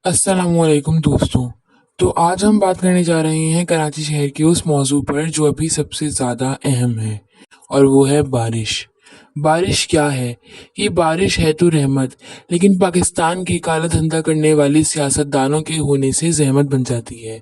अस्सलामुअलैकुम दोस्तों। तो आज हम बात करने जा रहे हैं कराची शहर के उस मौजू पर जो अभी सबसे ज़्यादा अहम है, और वो है बारिश। बारिश क्या है? ये बारिश है तो रहमत, लेकिन पाकिस्तान के काला धंधा करने वाले सियासतदानों के होने से जहमत बन जाती है।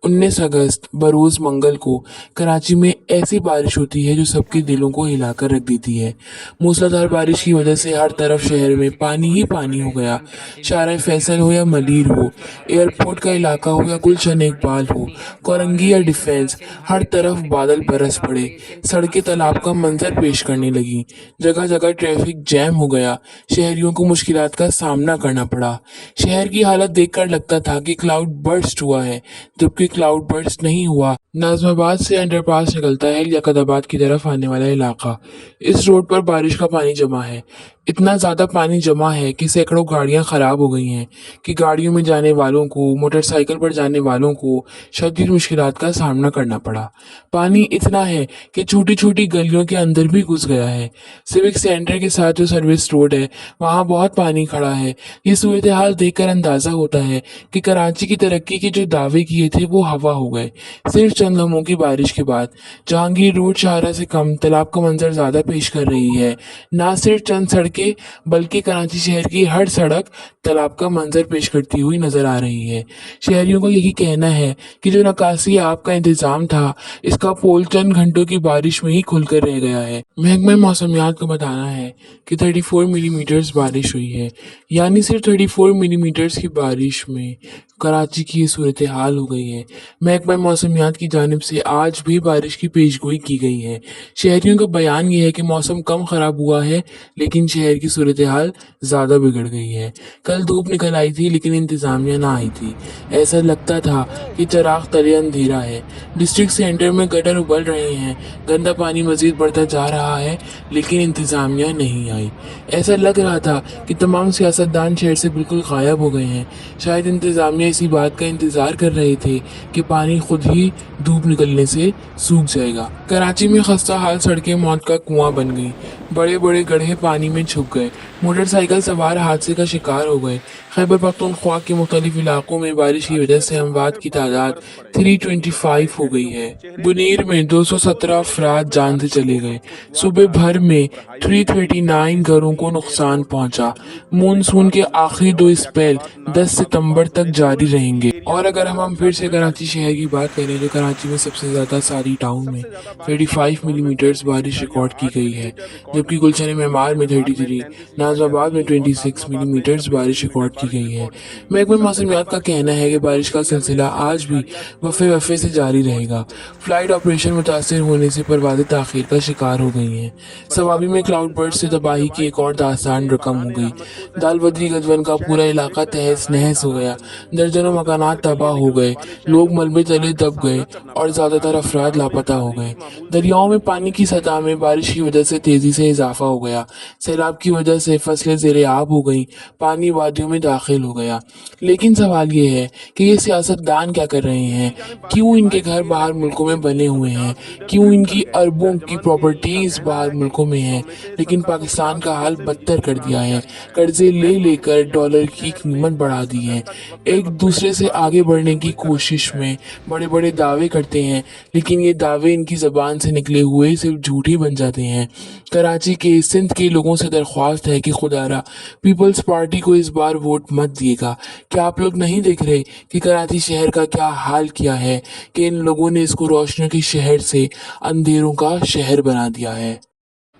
19 अगस्त बरोज़ मंगल को कराची में ऐसी बारिश होती है जो सबके दिलों को हिलाकर रख देती है। मूसलाधार बारिश की वजह से हर तरफ शहर में पानी ही पानी हो गया। शारा फैसल हो या मलीर हो, एयरपोर्ट का इलाका हो या गुलशन इकबाल हो, कोरंगी या डिफेंस, हर तरफ बादल बरस पड़े। सड़कें तालाब का मंजर पेश करने लगी। जगह जगह ट्रैफिक जैम हो गया। शहरियों को मुश्किलात का सामना करना पड़ा। शहर की हालत देखकर लगता था कि क्लाउड बर्स्ट हुआ है, जबकि क्लाउड बर्स्ट नहीं हुआ। नाजमाबाद से अंडरपास निकलता है लियाकताबाद की तरफ आने वाला इलाका। इस रोड पर बारिश का पानी जमा है। इतना ज़्यादा पानी जमा है कि सैकड़ों गाड़ियां ख़राब हो गई हैं, कि गाड़ियों में जाने वालों को, मोटरसाइकिल पर जाने वालों को शदीद मुश्किलात का सामना करना पड़ा। पानी इतना है कि छोटी छोटी गलियों के अंदर भी घुस गया है। सिविक सेंटर के साथ जो सर्विस रोड है, वहाँ बहुत पानी खड़ा है। ये सूरत हाल देखकर अंदाज़ा होता है कि कराची की तरक्की के जो दावे किए थे वो हवा हो गए। सिर्फ चंद लम्हों की बारिश के बाद जहांगीर रोड शाहरा से कम तालाब का मंजर ज़्यादा पेश कर रही है। ना सिर्फ चंद सड़कें, बल्कि कराची शहर की हर सड़क तालाब का मंजर पेश करती हुई नजर आ रही है। शहरियों का यही कहना है कि जो नकासी आब का इंतजाम था, इसका पोल चंद घंटों की बारिश में ही खुलकर रह गया है। महकमा मौसमियात का बताना है कि 34 मिलीमीटर्स बारिश हुई है। यानी सिर्फ 34 मिलीमीटर्स की बारिश में कराची की ये सूरत हाल हो गई है। महकमा मौसमियात की जानिब से आज भी बारिश की पेशगोई की गई है। शहरियों का बयान ये है कि मौसम कम ख़राब हुआ है, लेकिन शहर की सूरत हाल ज़्यादा बिगड़ गई है। कल धूप निकल आई थी, लेकिन इंतज़ामिया ना आई थी। ऐसा लगता था कि चिराग तले अंधेरा है। डिस्ट्रिक्ट सेंटर में गटर उबल रहे हैं, गंदा पानी मजीद बढ़ता जा रहा है, लेकिन इंतज़ामिया नहीं आई। ऐसा लग रहा था कि तमाम सियासतदान शहर से बिल्कुल गायब हो गए हैं। शायद इंतज़ामिया इसी बात का इंतज़ार कर रहे थे कि पानी खुद ही धूप निकलने से सूख जाएगा। कराची में खस्ता हाल सड़कें मौत का कुआं बन गई। बड़े बड़े गड्ढे पानी में छुप गए। मोटरसाइकिल सवार हादसे का शिकार हो गए। खैबर पख्तूनख्वा के मुख्तलिफ इलाकों में बारिश की वजह से अमवात की तादाद 325 हो गई है। बुनीर में 217 अफराद जान से चले गए। सुबह भर में 339 घरों को नुकसान पहुंचा। मानसून के आखिरी 2 स्पेल 10 सितंबर तक जारी रहेंगे। और अगर हम फिर से कराची शहर की बात करें तो कराची में सबसे ज़्यादा सारी टाउन में 35 मिलीमीटर्स बारिश रिकॉर्ड की गई है, जबकि गुलशन मेमार में 33, नाजमाबाद में 26 मिलीमीटर्स बारिश रिकॉर्ड की गई है। महकमा मौसमियात का कहना है कि बारिश का सिलसिला आज भी वफ़े वफ़े से जारी रहेगा। फ्लाइट ऑपरेशन मुतासर होने से परवाज़ें ताख़ीर का शिकार हो गई हैं। सवाबी में क्लाउड बर्स्ट से तबाही की एक और दास्तान रकम हो गई। दालबद्री गजवन का पूरा इलाका तहस नहस हो गया। दर्जनों मकानात तबाह हो गए, लोग मलबे तले दब गए और ज़्यादातर अफराद लापता हो गए। दरियाओं में पानी की सतह में बारिश की वजह से तेज़ी से इजाफा हो गया। सैलाब की वजह से फसलें ज़ेरे आब हो गईं, पानी वादियों में दाखिल हो गया। लेकिन सवाल ये है कि ये सियासतदान क्या कर रहे हैं? क्यों इनके घर बाहर मुल्कों में बने हुए हैं? क्यों इनकी अरबों की प्रॉपर्टीज बाहर मुल्कों में हैं? लेकिन पाकिस्तान का हाल बदतर कर दिया है। कर्जे ले लेकर डॉलर की कीमत बढ़ा दी है। एक दूसरे से आगे बढ़ने की कोशिश में बड़े बड़े दावे करते हैं, लेकिन ये दावे इनकी ज़बान से निकले हुए सिर्फ झूठ ही बन जाते हैं। कराची के सिंध के लोगों से दरख्वास्त है कि खुदारा पीपल्स पार्टी को इस बार वोट मत दिएगा। क्या आप लोग नहीं देख रहे कि कराची शहर का क्या हाल किया है, कि इन लोगों ने इसको रोशनियों के शहर से अंधेरों का शहर बना दिया है।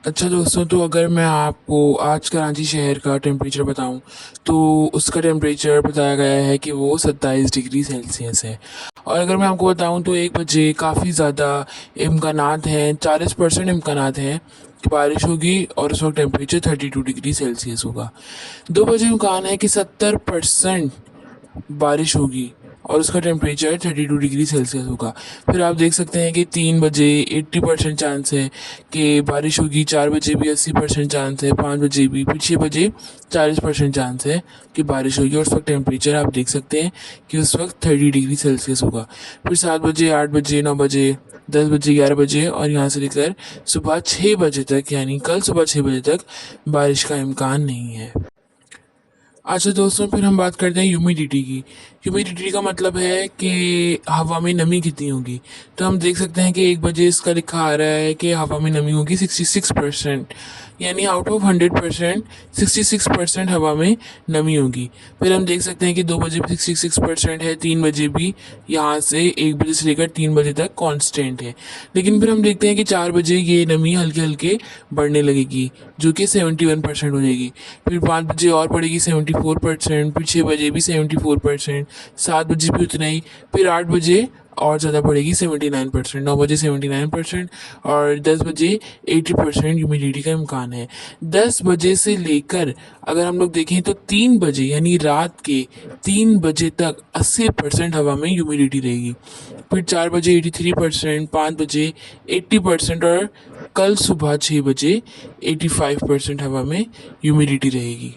अच्छा दोस्तों, तो अगर मैं आपको आज कराची शहर का टेम्परेचर बताऊं, तो उसका टेम्परेचर बताया गया है कि वो 27 डिग्री सेल्सियस है। और अगर मैं आपको बताऊं तो 1 बजे काफ़ी ज़्यादा इम्कानात हैं, 40% इम्कानात हैं कि बारिश होगी, और उस वक्त टेम्परेचर 32 डिग्री सेल्सियस होगा। 2 बजे इम्कान है कि 70% बारिश होगी और उसका टेम्परेचर 32 डिग्री सेल्सियस होगा। फिर आप देख सकते हैं कि 3 बजे 80% चांस है कि बारिश होगी, 4 बजे भी 80% चांस है, 5 बजे भी, फिर 6 बजे 40% चांस है कि बारिश होगी, और उस वक्त टेम्परेचर आप देख सकते हैं कि उस वक्त 30 डिग्री सेल्सियस होगा। फिर 7 बजे, 8 बजे, 9 बजे, 10 बजे, 11 बजे और यहाँ से लेकर सुबह 6 बजे तक, यानी कल सुबह 6 बजे तक बारिश का इम्कान नहीं है। अच्छा दोस्तों, फिर हम बात करते हैं ह्यूमिडिटी की। ह्यूमिडिटी का मतलब है कि हवा में नमी कितनी होगी। तो हम देख सकते हैं कि 1 बजे इसका लिखा आ रहा है कि हवा में नमी होगी 66%, यानी आउट ऑफ 100% 66% हवा में नमी होगी। फिर हम देख सकते हैं कि 2 बजे भी 66% है, 3 बजे भी, यहाँ से 1 बजे से लेकर 3 बजे तक कांस्टेंट है। लेकिन फिर हम देखते हैं कि 4 बजे ये नमी हल्के हल्के बढ़ने लगेगी, जो कि 71% हो जाएगी। फिर 5 बजे और बढ़ेगी 74%, फिर 6 बजे भी 74%, 7 बजे भी उतना ही, फिर 8 बजे और ज़्यादा बढ़ेगी 79%, 9 बजे 79%, और 10 बजे 80% ह्यूमिडिटी का इम्कान है। 10 बजे से लेकर अगर हम लोग देखें तो 3 बजे यानी रात के 3 बजे तक 80% हवा में ह्यूमिडिटी रहेगी। फिर 4 बजे 83%, 5 बजे 80%, और कल सुबह 6 बजे 85% हवा में ह्यूमिडिटी रहेगी।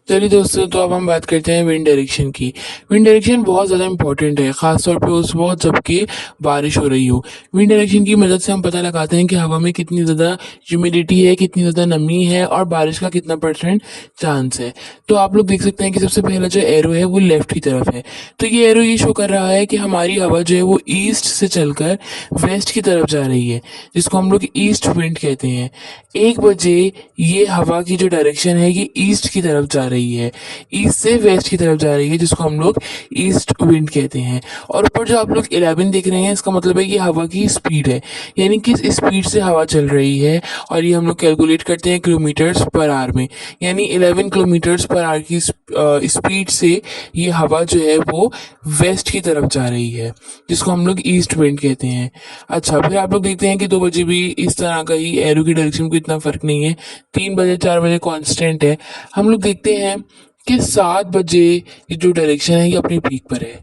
चलिए दोस्तों, तो अब हम बात करते हैं विंड डायरेक्शन की। विंड डायरेक्शन बहुत ज़्यादा इंपॉर्टेंट है, खासतौर पे उस वक्त जबकि बारिश हो रही हो। विंड डायरेक्शन की मदद से हम पता लगाते हैं कि हवा में कितनी ज़्यादा ह्यूमिडिटी है, कितनी ज़्यादा नमी है, और बारिश का कितना % चांस है। तो आप लोग देख सकते हैं कि सबसे पहला जो एरो है वो लेफ्ट की तरफ है। तो ये एरो ये शो कर रहा है कि हमारी हवा जो है वो ईस्ट से चलकर वेस्ट की तरफ जा रही है, जिसको हम लोग ईस्ट विंड कहते हैं। 1 बजे ये हवा की जो डायरेक्शन है ये ईस्ट की तरफ जा रही है, ईस्ट से वेस्ट की तरफ जा रही है, जिसको हम लोग ईस्ट विंड कहते हैं। और ऊपर जो आप लोग 11 देख रहे हैं, इसका मतलब है कि हवा की स्पीड है, यानी किस स्पीड से हवा चल रही है, और ये हम लोग कैलकुलेट करते हैं किलोमीटर्स पर आवर में। यानी 11 किलोमीटर्स पर आवर की स्पीड से ये हवा जो है वो वेस्ट की तरफ जा रही है, जिसको हम लोग ईस्ट विंड कहते हैं। अच्छा, फिर आप लोग देखते हैं कि 2 बजे भी इस तरह का ही एरो की डायरेक्शन को इतना फर्क नहीं है, 3 बजे 4 बजे कांस्टेंट है। हम लोग देखते हैं कि 7 बजे ये जो डायरेक्शन है ये अपनी पीक पर है।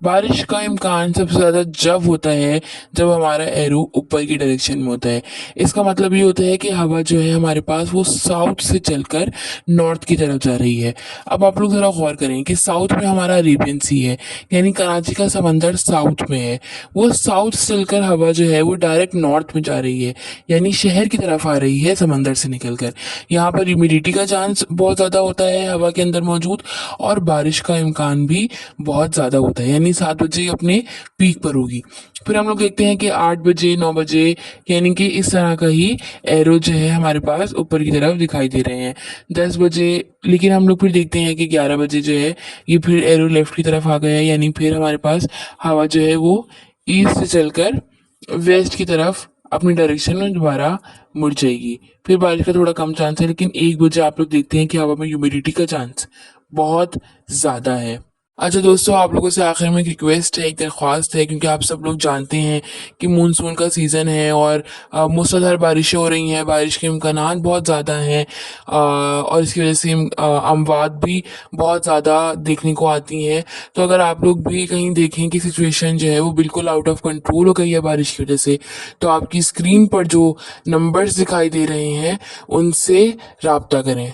बारिश का इम्कान सबसे ज़्यादा जब होता है जब हमारा एरो ऊपर की डायरेक्शन में होता है। इसका मतलब ये होता है कि हवा जो है हमारे पास वो साउथ से चलकर नॉर्थ की तरफ जा रही है। अब आप लोग ज़रा गौर करें कि साउथ में हमारा अरेबियन सी है, यानी कराची का समंदर साउथ में है। वो साउथ से चलकर हवा जो है वो डायरेक्ट नॉर्थ में जा रही है, यानी शहर की तरफ आ रही है समंदर से निकलकर। यहाँ पर ह्यूमिडिटी का चांस बहुत ज़्यादा होता है हवा के अंदर मौजूद, और बारिश का इम्कान भी बहुत ज़्यादा होता है, यानी 7 बजे अपने पीक पर होगी। फिर हम लोग देखते हैं कि 8 बजे 9 बजे, यानी कि इस तरह का ही एरो जो है हमारे पास ऊपर की तरफ दिखाई दे रहे हैं। 10 बजे, लेकिन हम लोग फिर देखते हैं कि 11 बजे जो है ये फिर एरो लेफ्ट की तरफ आ गया है, यानी फिर हमारे पास हवा जो है वो ईस्ट से चलकर वेस्ट की तरफ अपनी डायरेक्शन में दोबारा मुड़ जाएगी। फिर बारिश का थोड़ा कम चांस है, लेकिन 1 बजे आप लोग देखते हैं कि हवा में ह्यूमिडिटी का चांस बहुत ज़्यादा है। अच्छा दोस्तों, आप लोगों से आखिर में एक रिक्वेस्ट है, एक दरख्वास्त है, क्योंकि आप सब लोग जानते हैं कि मानसून का सीज़न है और मूसलाधार बारिशें हो रही हैं, बारिश के इम्कानात बहुत ज़्यादा हैं, और इसकी वजह से अमवात भी बहुत ज़्यादा देखने को आती हैं। तो अगर आप लोग भी कहीं देखें कि सिचुएशन जो है वो बिल्कुल आउट ऑफ कंट्रोल हो गई है बारिश की वजह से, तो आपकी स्क्रीन पर जो नंबर्स दिखाई दे रहे हैं उनसे रब्ता करें।